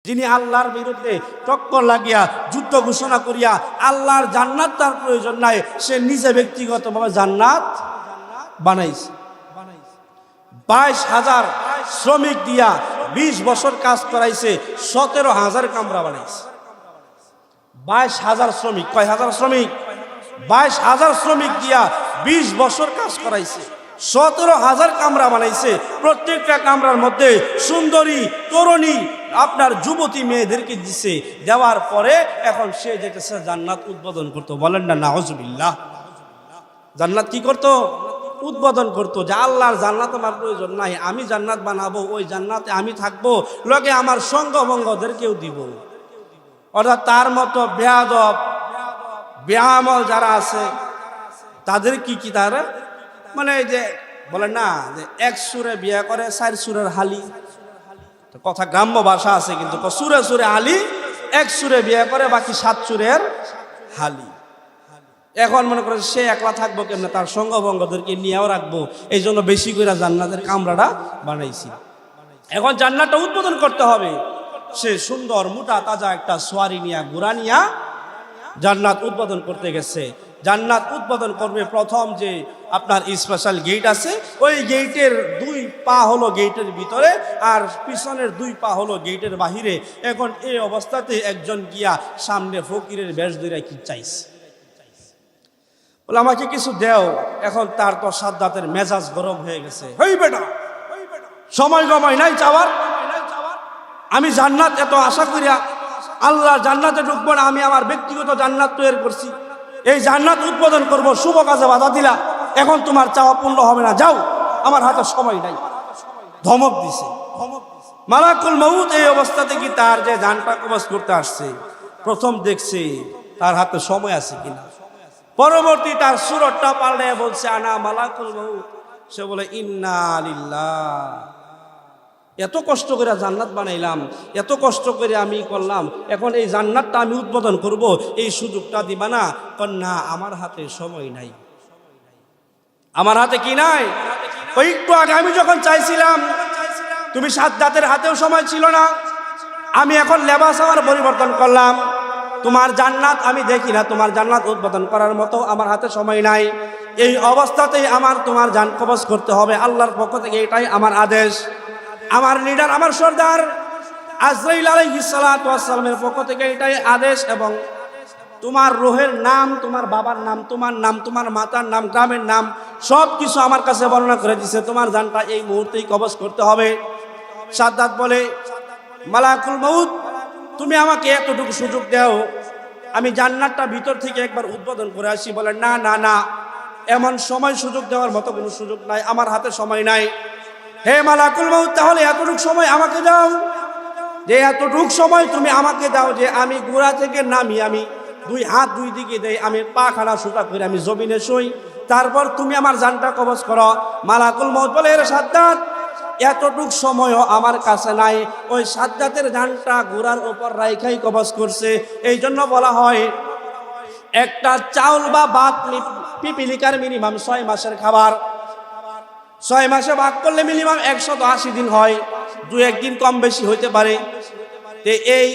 যিনি আল্লাহর বিরুদ্ধে টক্কর লাগিয়া যুদ্ধ ঘোষণা করিয়া আল্লাহর জান্নাত তার প্রয়োজন নাই, সে নিজে ব্যক্তিগতভাবে জান্নাত বানাইছে। 22,000 শ্রমিক দিয়া 20 বছর কাজ করাইছে, 17,000 কামরা বানাইছে। 22,000 শ্রমিক, কয় হাজার শ্রমিক? 22,000 শ্রমিক দিয়া 20 বছর কাজ করাইছে, 17,000 কামরা বানাইছে। প্রত্যেকটা কামরার মধ্যে সুন্দরী তরুণী আপনার যুবতী মেয়েদেরকে দিছে। দেওয়ার পরে এখন সে যেতেছে জান্নাত উদ্বোধন করতো। বলেন না নাউজুবিল্লাহ। জান্নাত কি করতো? উদ্বোধন করতো যে আল্লাহর জান্নাত আমার প্রয়োজন নাই, আমি জান্নাত বানাবো, ওই জান্নাতে আমি থাকবো, লগে আমার সঙ্গভঙ্গদেরকেও দিব। অর্থাৎ তার মতো বেয়াদব বেআমল যারা আছে তাদের কি তারা মানে যে বলেন না যে এক সুরে বিয়ে করে 4 সুরের হালি, কথা গ্রাম্য ভাষা আছে, কিন্তু সুরে সুরে হালি, এক সুরে বিয়ে করে বাকি 7 সুরের হালি। এখন মনে করে সে একলা থাকবো কেমনে, তার সঙ্গভঙ্গদেরকে নিয়েও রাখবো, এই জন্য বেশি করে জান্নাতের কামরাটা বানাইছি। এখন জান্নাতটা উদ্বোধন করতে হবে, সে সুন্দর মোটা তাজা একটা সোয়ারি নিয়া ঘোড়া নিয়া জান্নাত উদ্বোধন করতে গেছে। জান্নাত উদ্বোধন করবে, প্রথম যে আপনার স্পেশাল গেট আছে, ওই গেটের 2 পা হলো গেটের ভিতরে আর পিছনের 2 পা হলো গেটের বাহিরে। এখন এই অবস্থাতে একজন গিয়া সামনে ফকিরের বেশ ধরে কি চাইছে, বলে আমাকে কিছু দেও। এখন তার তো সাদ্দাতের মেজাজ গরম হয়ে গেছে, হই বেটা সময় গমাই নাই চাওয়ার, আমি জান্নাত এত আশা করিয়া আল্লাহ জান্নাতে ঢুকবো না, আমি আমার ব্যক্তিগত জান্নাত তৈরি করছি, এই জান্নাত উদ্বোধন করব, শুভ কাজে বাধা দিলা, এখন তোমার চাওয়া পূর্ণ হবে না, যাও, আমার হাতে সময় নাই। ধমক দিছে মালাকুল মউত। এই অবস্থাতে কি তার যে জানটা কবজ করতে আসছে, প্রথম দেখছে তার হাতে সময় আছে কিনা, পরবর্তী তার সুরতটা পাল্টে বলছে আনা মালাকুল মউত। সে বলে ইন্না লিল্লাহ, এত কষ্ট করে জান্নাত বানাইলাম, এত কষ্ট করে আমি করলাম, এখন এই জান্নাতটা আমি উদ্বোধন করব, এই সুযোগটা দিবা না? না, আমার হাতে সময় নাই। আমার হাতে কি নাই? ওই একটু আগে আমি যখন চাইছিলাম, তুমি সাদ্দাতের হাতেও সময় ছিল না, আমি এখন লেবাস আমার পরিবর্তন করলাম, তোমার জান্নাত আমি দেখি না, তোমার জান্নাত উদ্বোধন করার মতো আমার হাতে সময় নাই। এই অবস্থাতেই আমার তোমার জান কবজ করতে হবে, আল্লাহর পক্ষ থেকে এটাই আমার আদেশ। আমার লিডার, আমার সর্দার আজরাইল আলাইহিস সালাতু ওয়াস সালামের পক্ষ থেকে এটাই আদেশ। এবং তোমার রূহের নাম, তোমার বাবার নাম, তোমার নাম, তোমার মাতার নাম, গ্রামের নাম, সব কিছু আমার কাছে বর্ণনা করে দিছে, তোমার জানটা এই মুহূর্তেই কবজ করতে হবে। সাদ্দাত বলে মালাকুল মউত, তুমি আমাকে এতটুকু সুযোগ দাও, আমি জান্নাতটা ভিতর থেকে একবার উদ্বোধন করে আসি। বলে না না না, এমন সময় সুযোগ দেওয়ার মতো কোনো সুযোগ নাই, আমার হাতে সময় নাই। হে মালাকুল মউত, তাহলে এতটুকু সময় আমাকে দাও, যে এতটুকু সময় তুমি আমাকে দাও যে আমি গোড়া থেকে নামি, আমি 2 হাত 2 দিকে দেই, আমি পা খাড়া সোজা করে আমি জমিনে শুই, তারপর তুমি আমার জানটা কবজ করো। মালাকুল মউত বলে এর সাদ্দাত, এতটুক সময়ও আমার কাছে নাই। ওই সাদ্দাতের জানটা গোড়ার উপর রাইখাই কবজ করছে। এই জন্য বলা হয় একটা চাউল বা ভাত পিপিলিকার মিনিমাম 6 মাসের খাবার, 6 মাসে ভাগ করলে মিনিমাম 180 দিন হয়, 2-1 দিন কম বেশি হইতে পারে। এই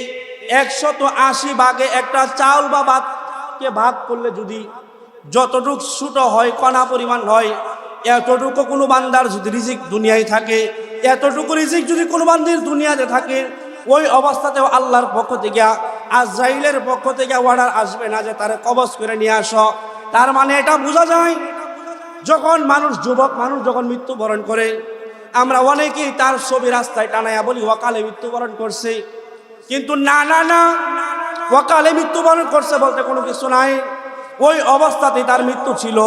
180 ভাগে একটা চাউল বা ভাতকে ভাগ করলে যদি যতটুক ছোট হয়, কণা পরিমাণ হয়, এতটুকু কোনো বান্দার যদি রিজিক দুনিয়ায় থাকে, এতটুকু রিজিক যদি কোনো বান্দির দুনিয়াতে থাকে, ওই অবস্থাতেও আল্লাহর পক্ষ থেকে, আজরাইলের পক্ষ থেকে অর্ডার আসবে না যে তারে কবজ করে নিয়ে আসো। তার মানে এটা বোঝা যায়, যখন মানুষ, যুবক মানুষ যখন মৃত্যুবরণ করে, আমরা অনেকেই তার ছবি রাস্তায় টানাইয়া বলি ওয়াকালে মৃত্যুবরণ করছে, কিন্তু না না না, ওয়াকালে মৃত্যুবরণ করছে বলতে কোনো কিছু নাই। ওই অবস্থাতেই তার মৃত্যু ছিল,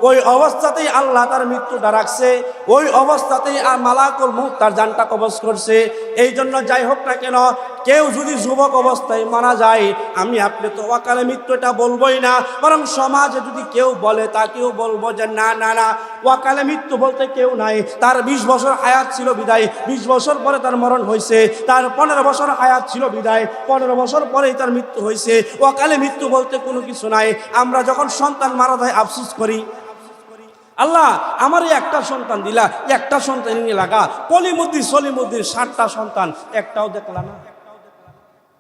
ওই অবস্থাতেই আল্লাহ তার মৃত্যুটা রাখছে, ওই অবস্থাতেই আর মালাকুল মউত তার জানটা কবজ করছে। এই জন্য যাই হোক না কেন, কেউ যদি যুবক অবস্থায় মারা যায়, আমি আপনি তো ওয়াকালে মৃত্যুটা বলবোই না, বরং সমাজে যদি কেউ বলে তাকেও বলবো যে না না না, ওয়াকালে মৃত্যু বলতে কেউ নাই। তার 20 বছর হায়াত ছিল বিদায়, 20 বছর পরে তার মরণ হয়েছে, তার 15 বছর হায়াত ছিল বিদায়, 15 বছর পরেই তার মৃত্যু হয়েছে। ওয়াকালে মৃত্যু বলতে কোনো কিছু নাই। আমরা যখন সন্তান মারা যায় আফসোস করি, আল্লাহ আমারই একটা সন্তান দিলা, একটা সন্তান নিয়ে লাগা, কলিমুদ্দিন সলিমুদ্দিন 7টা সন্তান, একটাও দেখলা না।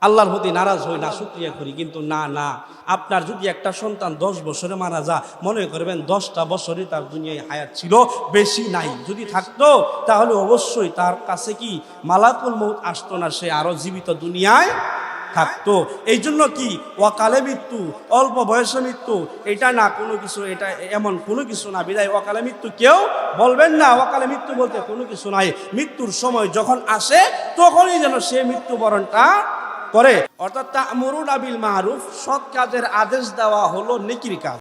আল্লাহর প্রতি নারাজ হই না শুকরিয়া করি, কিন্তু না না, আপনার যদি একটা সন্তান 10 বছরে মারা যা, মনে করবেন 10টা বছরই তার দুনিয়ায় হায়াত ছিল, বেশি নাই। যদি থাকতো তাহলে অবশ্যই তার কাছে কি মালাকুল মউত আসতো না, সে আরো জীবিত দুনিয়ায় থাকতো। এই জন্য কি ওয়াকালে মৃত্যু, অল্প বয়সে মৃত্যু, এটা না কোনো কিছু, এটা এমন কোনো কিছু না। বিদায় ওয়াকালে মৃত্যু কেউ বলবেন না, ওয়াকালে মৃত্যু বলতে কোনো কিছু নাই। মৃত্যুর সময় যখন আসে তখনই যেন সে মৃত্যুবরণটা করে। অর্থাৎ তা'মুরুনা বিল মারুফ, সৎ কাজের আদেশ দেওয়া হলো নেকির কাজ।